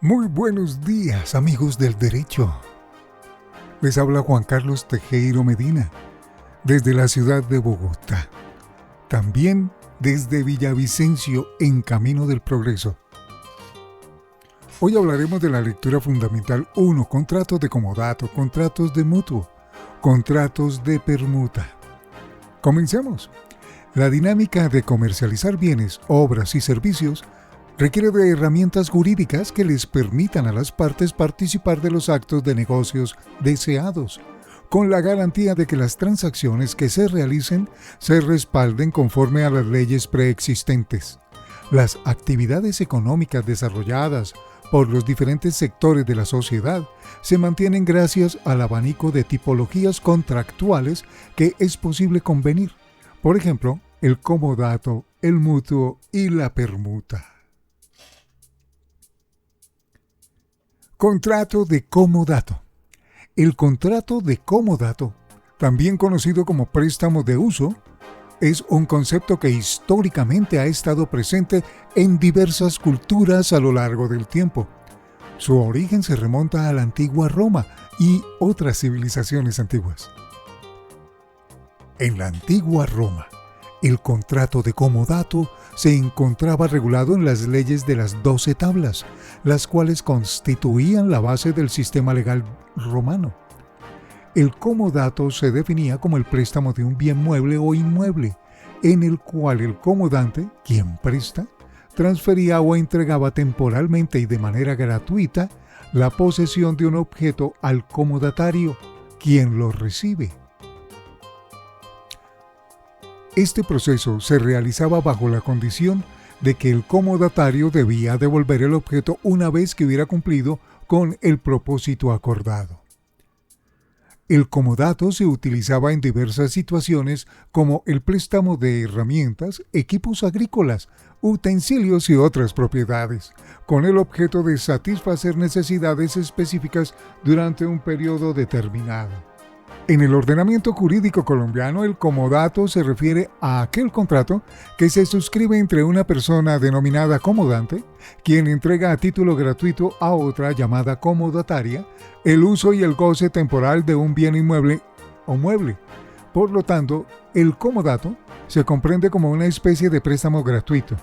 Muy buenos días, amigos del derecho. Les habla Juan Carlos Tejero Medina, desde la ciudad de Bogotá. También desde Villavicencio, en Camino del Progreso. Hoy hablaremos de la lectura fundamental 1, contratos de comodato, contratos de mutuo, contratos de permuta. Comencemos. La dinámica de comercializar bienes, obras y servicios requiere de herramientas jurídicas que les permitan a las partes participar de los actos de negocios deseados, con la garantía de que las transacciones que se realicen se respalden conforme a las leyes preexistentes. Las actividades económicas desarrolladas por los diferentes sectores de la sociedad se mantienen gracias al abanico de tipologías contractuales que es posible convenir. Por ejemplo, el comodato, el mutuo y la permuta. Contrato de comodato. El contrato de comodato, también conocido como préstamo de uso, es un concepto que históricamente ha estado presente en diversas culturas a lo largo del tiempo. Su origen se remonta a la antigua Roma y otras civilizaciones antiguas. En la antigua Roma, el contrato de comodato se encontraba regulado en las leyes de las 12 tablas, las cuales constituían la base del sistema legal romano. El comodato se definía como el préstamo de un bien mueble o inmueble, en el cual el comodante, quien presta, transfería o entregaba temporalmente y de manera gratuita la posesión de un objeto al comodatario, quien lo recibe. Este proceso se realizaba bajo la condición de que el comodatario debía devolver el objeto una vez que hubiera cumplido con el propósito acordado. El comodato se utilizaba en diversas situaciones como el préstamo de herramientas, equipos agrícolas, utensilios y otras propiedades, con el objeto de satisfacer necesidades específicas durante un periodo determinado. En el ordenamiento jurídico colombiano, el comodato se refiere a aquel contrato que se suscribe entre una persona denominada comodante, quien entrega a título gratuito a otra llamada comodataria el uso y el goce temporal de un bien inmueble o mueble. Por lo tanto, el comodato se comprende como una especie de préstamo gratuito,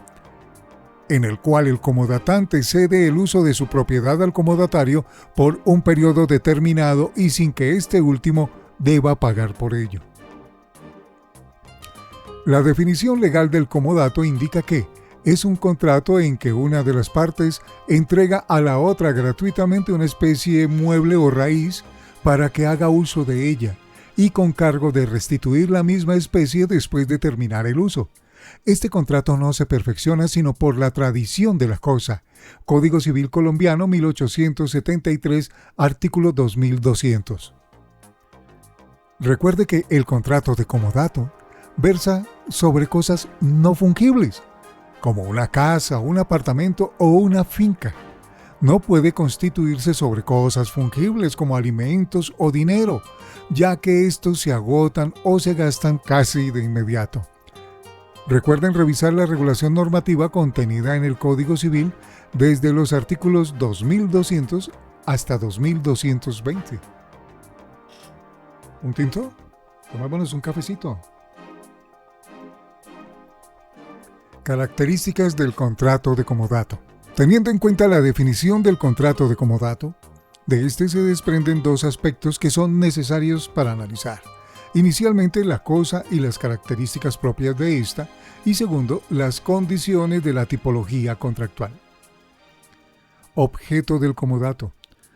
en el cual el comodatante cede el uso de su propiedad al comodatario por un periodo determinado y sin que este último deba pagar por ello. La definición legal del comodato indica que es un contrato en que una de las partes entrega a la otra gratuitamente una especie mueble o raíz para que haga uso de ella y con cargo de restituir la misma especie después de terminar el uso. Este contrato no se perfecciona sino por la tradición de la cosa. Código Civil Colombiano 1873, artículo 2200. Recuerde que el contrato de comodato versa sobre cosas no fungibles, como una casa, un apartamento o una finca. No puede constituirse sobre cosas fungibles como alimentos o dinero, ya que estos se agotan o se gastan casi de inmediato. Recuerden revisar la regulación normativa contenida en el Código Civil desde los artículos 2200 hasta 2220. ¿Un tinto? Tomémonos un cafecito. Características del contrato de comodato. Teniendo en cuenta la definición del contrato de comodato, de este se desprenden dos aspectos que son necesarios para analizar. Inicialmente, la cosa y las características propias de esta, y segundo, las condiciones de la tipología contractual. Objeto del comodato.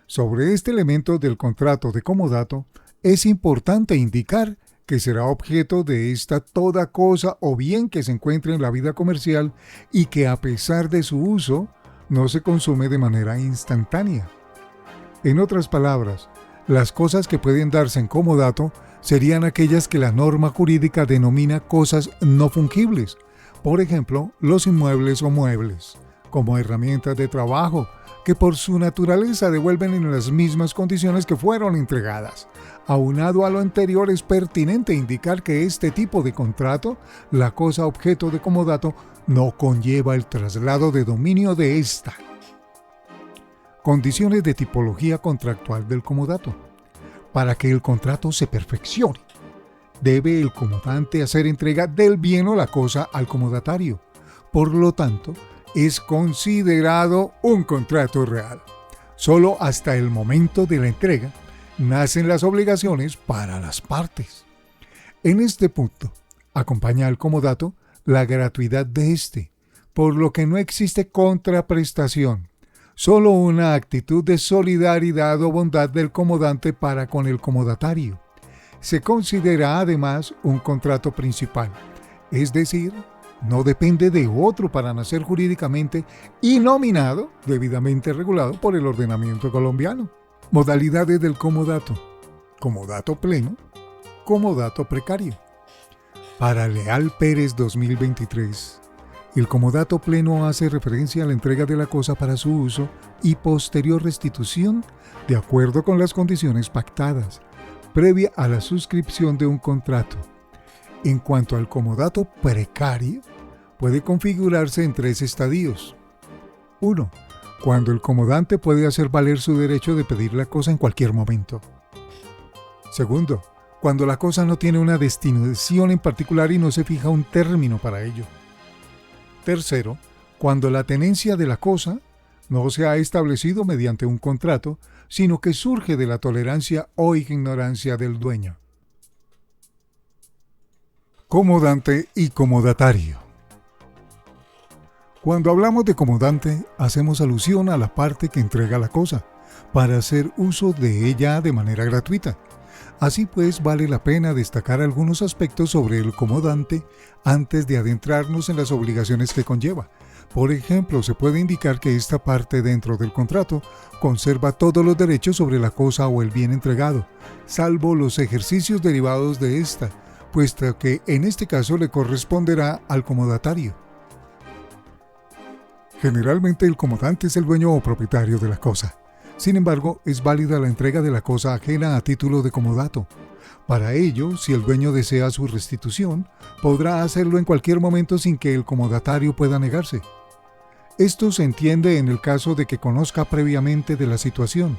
Sobre este elemento del contrato de comodato, es importante indicar que será objeto de esta toda cosa o bien que se encuentre en la vida comercial y que a pesar de su uso, no se consume de manera instantánea. En otras palabras, las cosas que pueden darse en comodato serían aquellas que la norma jurídica denomina cosas no fungibles, por ejemplo, los inmuebles o muebles, como herramientas de trabajo, que por su naturaleza devuelven en las mismas condiciones que fueron entregadas. Aunado a lo anterior, es pertinente indicar que este tipo de contrato, la cosa objeto de comodato, no conlleva el traslado de dominio de ésta. Condiciones de tipología contractual del comodato. Para que el contrato se perfeccione, debe el comodante hacer entrega del bien o la cosa al comodatario. Por lo tanto, es considerado un contrato real. Solo hasta el momento de la entrega nacen las obligaciones para las partes. En este punto, acompaña al comodato la gratuidad de éste, por lo que no existe contraprestación, solo una actitud de solidaridad o bondad del comodante para con el comodatario. Se considera además un contrato principal, es decir, no depende de otro para nacer jurídicamente y nominado, debidamente regulado por el ordenamiento colombiano. Modalidades del comodato: comodato pleno, comodato precario. Para Leal Pérez 2023, el comodato pleno hace referencia a la entrega de la cosa para su uso y posterior restitución de acuerdo con las condiciones pactadas, previa a la suscripción de un contrato. En cuanto al comodato precario, puede configurarse en 3 estadios. 1. Cuando el comodante puede hacer valer su derecho de pedir la cosa en cualquier momento. 2. Cuando la cosa no tiene una destinación en particular y no se fija un término para ello. 3. Cuando la tenencia de la cosa no se ha establecido mediante un contrato, sino que surge de la tolerancia o ignorancia del dueño. Comodante y comodatario. Cuando hablamos de comodante, hacemos alusión a la parte que entrega la cosa, para hacer uso de ella de manera gratuita. Así pues, vale la pena destacar algunos aspectos sobre el comodante antes de adentrarnos en las obligaciones que conlleva. Por ejemplo, se puede indicar que esta parte dentro del contrato conserva todos los derechos sobre la cosa o el bien entregado, salvo los ejercicios derivados de esta, puesto que en este caso le corresponderá al comodatario. Generalmente el comodante es el dueño o propietario de la cosa. Sin embargo, es válida la entrega de la cosa ajena a título de comodato. Para ello, si el dueño desea su restitución, podrá hacerlo en cualquier momento sin que el comodatario pueda negarse. Esto se entiende en el caso de que conozca previamente de la situación.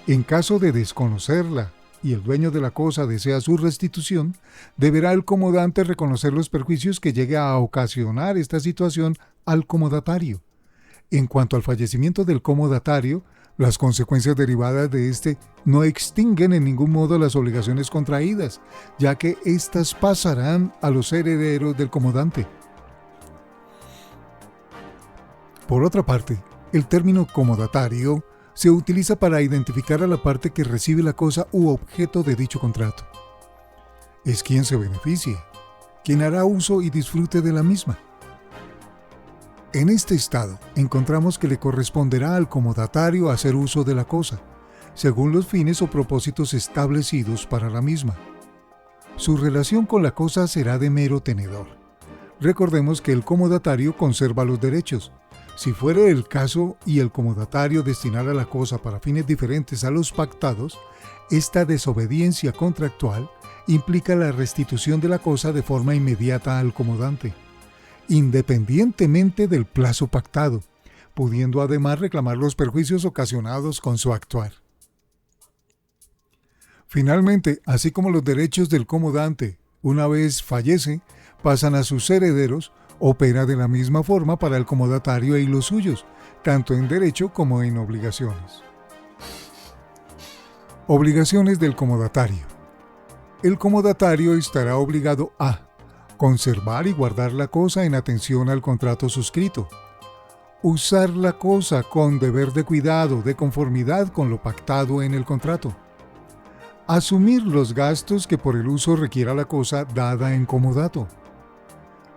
En caso de desconocerla y el dueño de la cosa desea su restitución, deberá el comodante reconocer los perjuicios que llegue a ocasionar esta situación al comodatario. En cuanto al fallecimiento del comodatario, las consecuencias derivadas de este no extinguen en ningún modo las obligaciones contraídas, ya que éstas pasarán a los herederos del comodante. Por otra parte, el término comodatario se utiliza para identificar a la parte que recibe la cosa u objeto de dicho contrato. Es quien se beneficia, quien hará uso y disfrute de la misma. En este estado, encontramos que le corresponderá al comodatario hacer uso de la cosa, según los fines o propósitos establecidos para la misma. Su relación con la cosa será de mero tenedor. Recordemos que el comodatario conserva los derechos. Si fuere el caso y el comodatario destinara la cosa para fines diferentes a los pactados, esta desobediencia contractual implica la restitución de la cosa de forma inmediata al comodante, independientemente del plazo pactado, pudiendo además reclamar los perjuicios ocasionados con su actuar. Finalmente, así como los derechos del comodante, una vez fallece, pasan a sus herederos, opera de la misma forma para el comodatario y los suyos, tanto en derecho como en obligaciones. Obligaciones del comodatario. El comodatario estará obligado a conservar y guardar la cosa en atención al contrato suscrito. Usar la cosa con deber de cuidado de conformidad con lo pactado en el contrato. Asumir los gastos que por el uso requiera la cosa dada en comodato.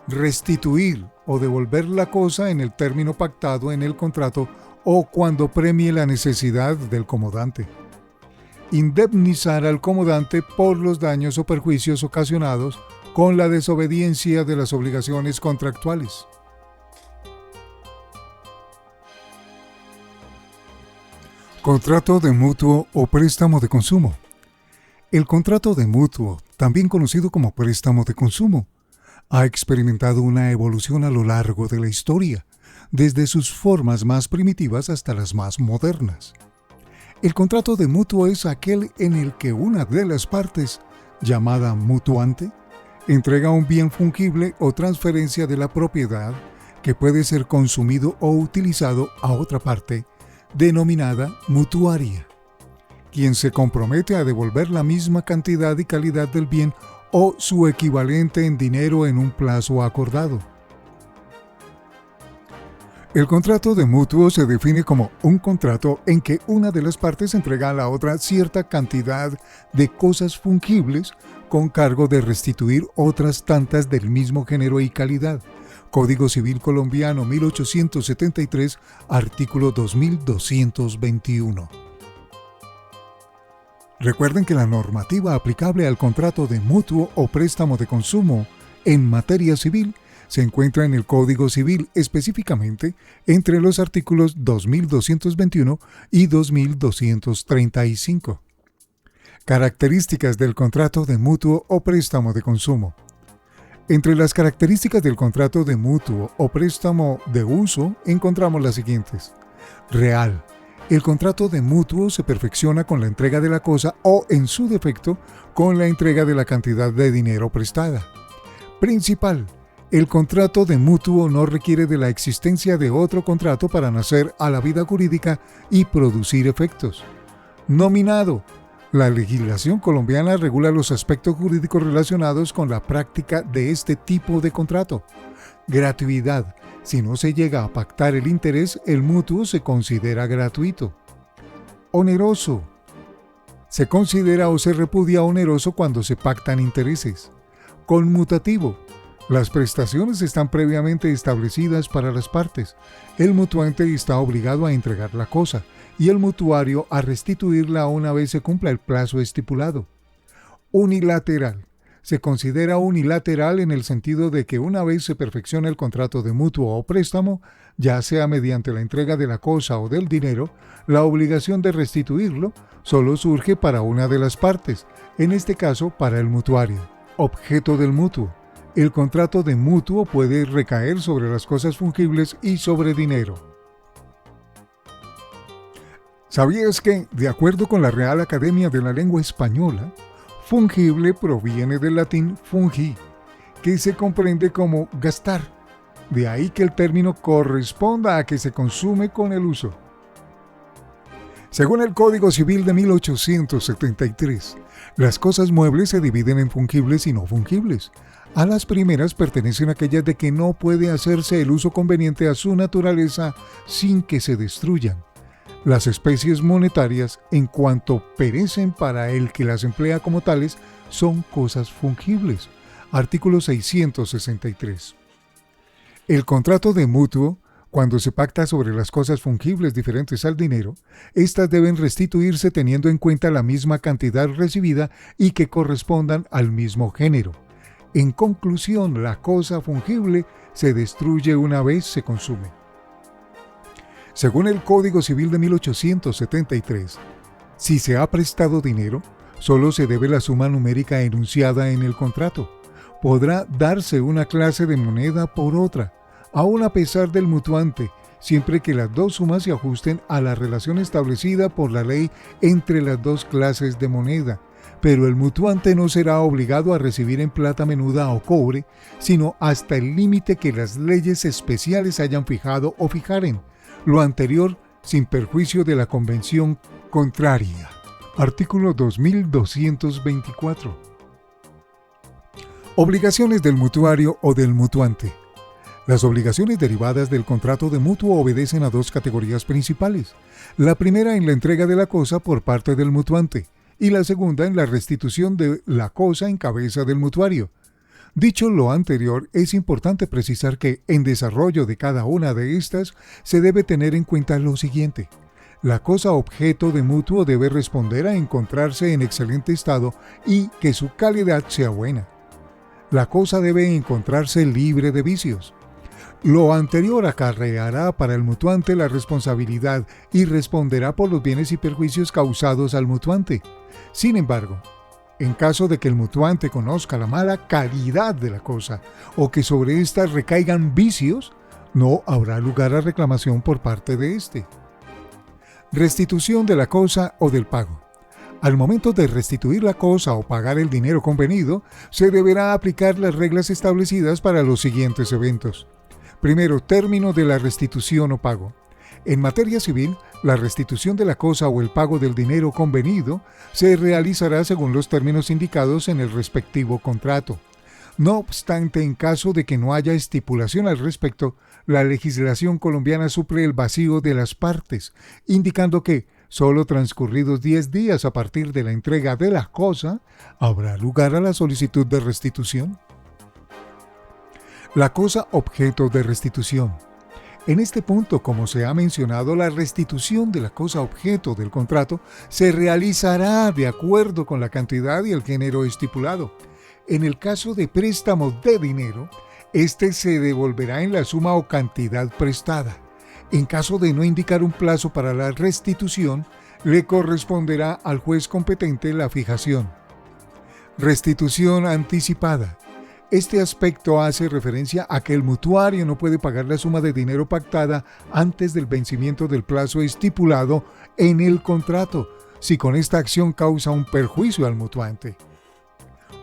Restituir o devolver la cosa en el término pactado en el contrato o cuando premie la necesidad del comodante. Indemnizar al comodante por los daños o perjuicios ocasionados con la desobediencia de las obligaciones contractuales. Contrato de mutuo o préstamo de consumo. El contrato de mutuo, también conocido como préstamo de consumo, ha experimentado una evolución a lo largo de la historia, desde sus formas más primitivas hasta las más modernas. El contrato de mutuo es aquel en el que una de las partes, llamada mutuante, entrega un bien fungible o transferencia de la propiedad que puede ser consumido o utilizado a otra parte, denominada mutuaria, quien se compromete a devolver la misma cantidad y calidad del bien o su equivalente en dinero en un plazo acordado. El contrato de mutuo se define como un contrato en que una de las partes entrega a la otra cierta cantidad de cosas fungibles con cargo de restituir otras tantas del mismo género y calidad. Código Civil Colombiano 1873, artículo 2221. Recuerden que la normativa aplicable al contrato de mutuo o préstamo de consumo en materia civil se encuentra en el Código Civil, específicamente entre los artículos 2221 y 2235. Características del contrato de mutuo o préstamo de consumo. Entre las características del contrato de mutuo o préstamo de uso encontramos las siguientes. Real. El contrato de mutuo se perfecciona con la entrega de la cosa o, en su defecto, con la entrega de la cantidad de dinero prestada. Principal. El contrato de mutuo no requiere de la existencia de otro contrato para nacer a la vida jurídica y producir efectos. Nominado. La legislación colombiana regula los aspectos jurídicos relacionados con la práctica de este tipo de contrato. Gratuidad. Si no se llega a pactar el interés, el mutuo se considera gratuito. Oneroso. Se considera o se repudia oneroso cuando se pactan intereses. Conmutativo. Las prestaciones están previamente establecidas para las partes. El mutuante está obligado a entregar la cosa y el mutuario a restituirla una vez se cumpla el plazo estipulado. Unilateral. Se considera unilateral en el sentido de que una vez se perfecciona el contrato de mutuo o préstamo, ya sea mediante la entrega de la cosa o del dinero, la obligación de restituirlo solo surge para una de las partes, en este caso para el mutuario. Objeto del mutuo. El contrato de mutuo puede recaer sobre las cosas fungibles y sobre dinero. ¿Sabías que, de acuerdo con la Real Academia de la Lengua Española, fungible proviene del latín fungi, que se comprende como gastar? De ahí que el término corresponda a que se consume con el uso. Según el Código Civil de 1873, las cosas muebles se dividen en fungibles y no fungibles. A las primeras pertenecen aquellas de que no puede hacerse el uso conveniente a su naturaleza sin que se destruyan. Las especies monetarias, en cuanto perecen para el que las emplea como tales, son cosas fungibles. Artículo 663. El contrato de mutuo, cuando se pacta sobre las cosas fungibles diferentes al dinero, éstas deben restituirse teniendo en cuenta la misma cantidad recibida y que correspondan al mismo género. En conclusión, la cosa fungible se destruye una vez se consume. Según el Código Civil de 1873, si se ha prestado dinero, solo se debe la suma numérica enunciada en el contrato. Podrá darse una clase de moneda por otra, aun a pesar del mutuante, siempre que las dos sumas se ajusten a la relación establecida por la ley entre las dos clases de moneda, pero el mutuante no será obligado a recibir en plata menuda o cobre, sino hasta el límite que las leyes especiales hayan fijado o fijaren, lo anterior sin perjuicio de la convención contraria. Artículo 2224. Obligaciones del mutuario o del mutuante. Las obligaciones derivadas del contrato de mutuo obedecen a dos categorías principales. La primera en la entrega de la cosa por parte del mutuante y la segunda en la restitución de la cosa en cabeza del mutuario. Dicho lo anterior, es importante precisar que, en desarrollo de cada una de estas, se debe tener en cuenta lo siguiente. La cosa objeto de mutuo debe responder a encontrarse en excelente estado y que su calidad sea buena. La cosa debe encontrarse libre de vicios. Lo anterior acarreará para el mutuante la responsabilidad y responderá por los bienes y perjuicios causados al mutuante. Sin embargo, en caso de que el mutuante conozca la mala calidad de la cosa o que sobre ésta recaigan vicios, No habrá lugar a reclamación por parte de éste. Restitución de la cosa o del pago. Al momento de restituir la cosa o pagar el dinero convenido, se deberá aplicar las reglas establecidas para los siguientes eventos. Primero, término de la restitución o pago. En materia civil, la restitución de la cosa o el pago del dinero convenido se realizará según los términos indicados en el respectivo contrato. No obstante, en caso de que no haya estipulación al respecto, la legislación colombiana suple el vacío de las partes, indicando que, solo transcurridos 10 días a partir de la entrega de la cosa, habrá lugar a la solicitud de restitución. La cosa objeto de restitución. En este punto, como se ha mencionado, la restitución de la cosa objeto del contrato se realizará de acuerdo con la cantidad y el género estipulado. En el caso de préstamo de dinero, este se devolverá en la suma o cantidad prestada. En caso de no indicar un plazo para la restitución, le corresponderá al juez competente la fijación. Restitución anticipada. Este aspecto hace referencia a que el mutuario no puede pagar la suma de dinero pactada antes del vencimiento del plazo estipulado en el contrato, si con esta acción causa un perjuicio al mutuante.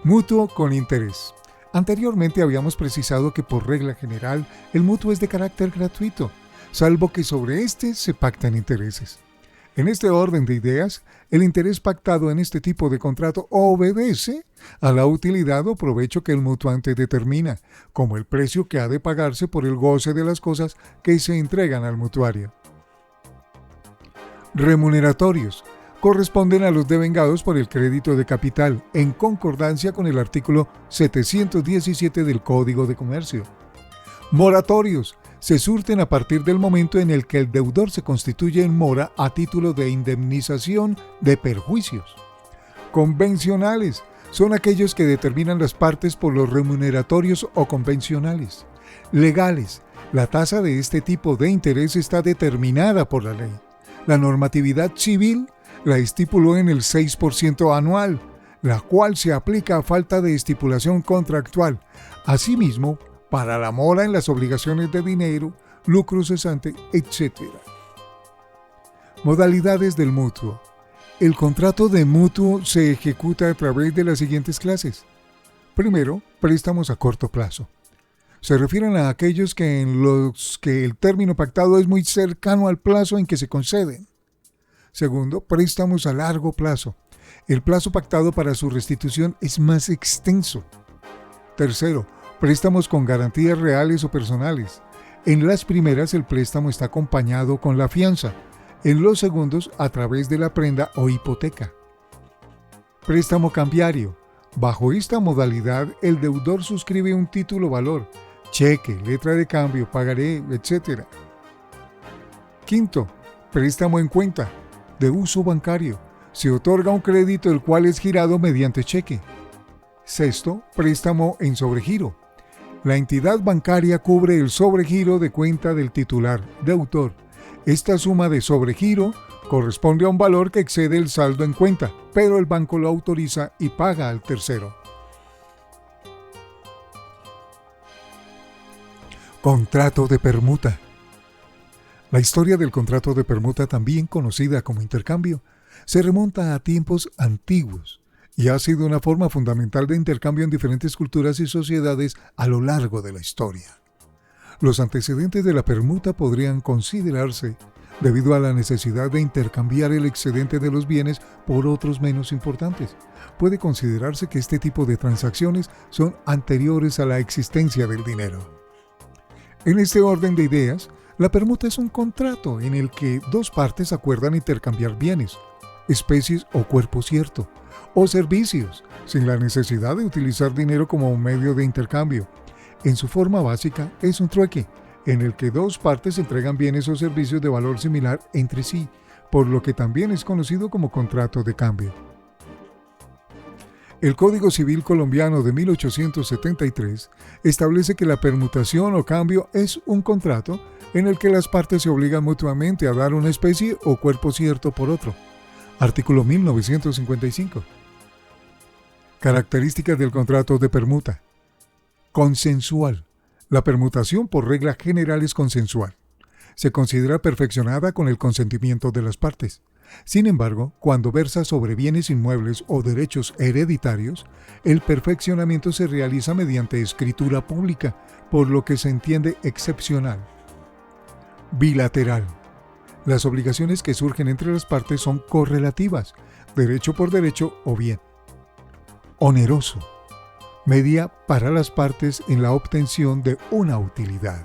Mutuo con interés. Anteriormente habíamos precisado que por regla general el mutuo es de carácter gratuito, salvo que sobre este se pactan intereses. En este orden de ideas, el interés pactado en este tipo de contrato obedece a la utilidad o provecho que el mutuante determina, como el precio que ha de pagarse por el goce de las cosas que se entregan al mutuario. Remuneratorios. Corresponden a los devengados por el crédito de capital, en concordancia con el artículo 717 del Código de Comercio. Moratorios. Se surten a partir del momento en el que el deudor se constituye en mora a título de indemnización de perjuicios. Convencionales. Son aquellos que determinan las partes por los remuneratorios o convencionales. Legales. La tasa de este tipo de interés está determinada por la ley. La normatividad civil la estipuló en el 6% anual, la cual se aplica a falta de estipulación contractual. Asimismo, para la mora en las obligaciones de dinero, lucro cesante, etc. Modalidades del mutuo. El contrato de mutuo se ejecuta a través de las siguientes clases. Primero, préstamos a corto plazo. Se refieren a aquellos en los que el término pactado es muy cercano al plazo en que se conceden. Segundo, préstamos a largo plazo. El plazo pactado para su restitución es más extenso. Tercero, préstamos con garantías reales o personales. En las primeras el préstamo está acompañado con la fianza. En los segundos, a través de la prenda o hipoteca. Préstamo cambiario. Bajo esta modalidad, el deudor suscribe un título valor, cheque, letra de cambio, pagaré, etc. Quinto, préstamo en cuenta, de uso bancario. Se otorga un crédito el cual es girado mediante cheque. Sexto, préstamo en sobregiro. La entidad bancaria cubre el sobregiro de cuenta del titular, deudor. Esta suma de sobregiro corresponde a un valor que excede el saldo en cuenta, pero el banco lo autoriza y paga al tercero. Contrato de permuta. La historia del contrato de permuta, también conocida como intercambio, se remonta a tiempos antiguos y ha sido una forma fundamental de intercambio en diferentes culturas y sociedades a lo largo de la historia. Los antecedentes de la permuta podrían considerarse debido a la necesidad de intercambiar el excedente de los bienes por otros menos importantes. Puede considerarse que este tipo de transacciones son anteriores a la existencia del dinero. En este orden de ideas, la permuta es un contrato en el que dos partes acuerdan intercambiar bienes, especies o cuerpo cierto, o servicios, sin la necesidad de utilizar dinero como un medio de intercambio. En su forma básica es un trueque, en el que dos partes entregan bienes o servicios de valor similar entre sí, por lo que también es conocido como contrato de cambio. El Código Civil colombiano de 1873 establece que la permutación o cambio es un contrato en el que las partes se obligan mutuamente a dar una especie o cuerpo cierto por otro. Artículo 1955. Características del contrato de permuta. Consensual. La permutación por regla general es consensual. Se considera perfeccionada con el consentimiento de las partes. Sin embargo, cuando versa sobre bienes inmuebles o derechos hereditarios, el perfeccionamiento se realiza mediante escritura pública, por lo que se entiende excepcional. Bilateral. Las obligaciones que surgen entre las partes son correlativas, derecho por derecho o bien. Oneroso. Media para las partes en la obtención de una utilidad.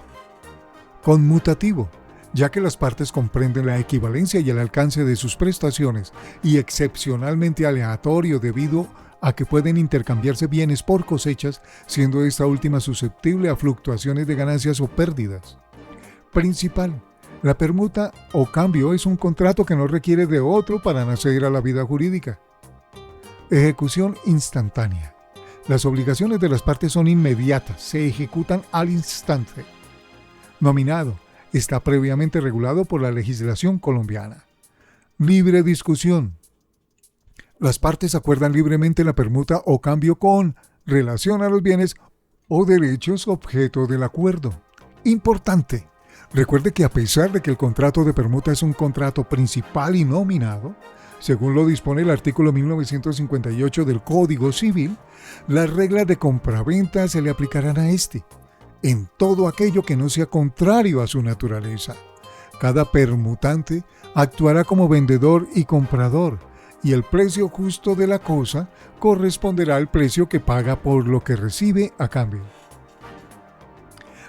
Conmutativo, ya que las partes comprenden la equivalencia y el alcance de sus prestaciones, y excepcionalmente aleatorio debido a que pueden intercambiarse bienes por cosechas, siendo esta última susceptible a fluctuaciones de ganancias o pérdidas. Principal. La permuta o cambio es un contrato que no requiere de otro para nacer a la vida jurídica. Ejecución instantánea. Las obligaciones de las partes son inmediatas, se ejecutan al instante. Nominado. Está previamente regulado por la legislación colombiana. Libre discusión. Las partes acuerdan libremente la permuta o cambio con relación a los bienes o derechos objeto del acuerdo. Importante. Recuerde que a pesar de que el contrato de permuta es un contrato principal y nominado, según lo dispone el artículo 1958 del Código Civil, las reglas de compraventa se le aplicarán a este, en todo aquello que no sea contrario a su naturaleza. Cada permutante actuará como vendedor y comprador, y el precio justo de la cosa corresponderá al precio que paga por lo que recibe a cambio.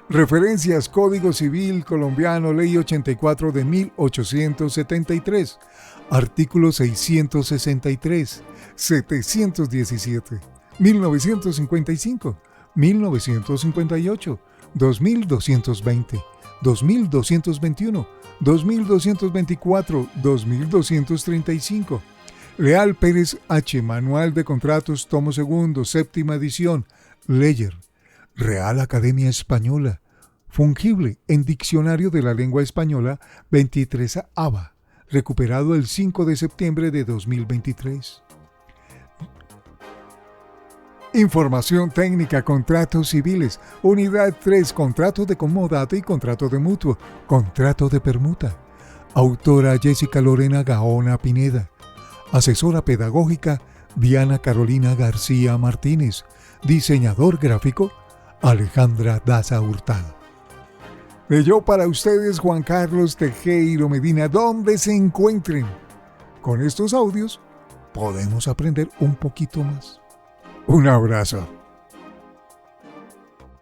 Referencias: Código Civil Colombiano, Ley 84 de 1873, artículos 663, 717, 1955, 1958, 2220, 2221, 2224, 2235. Leal Pérez H. Manual de Contratos, tomo segundo, séptima edición. Leyer. Real Academia Española. Fungible en Diccionario de la Lengua Española, 23ª, recuperado el 5 de septiembre de 2023. Información técnica: contratos civiles. Unidad 3, contrato de comodato y contrato de mutuo. Contrato de permuta. Autora: Jessica Lorena Gaona Pineda. Asesora pedagógica: Diana Carolina García Martínez. Diseñador gráfico: Alejandra Daza Hurtado. Leyó para ustedes Juan Carlos Tejero Medina, donde se encuentren. Con estos audios podemos aprender un poquito más. Un abrazo.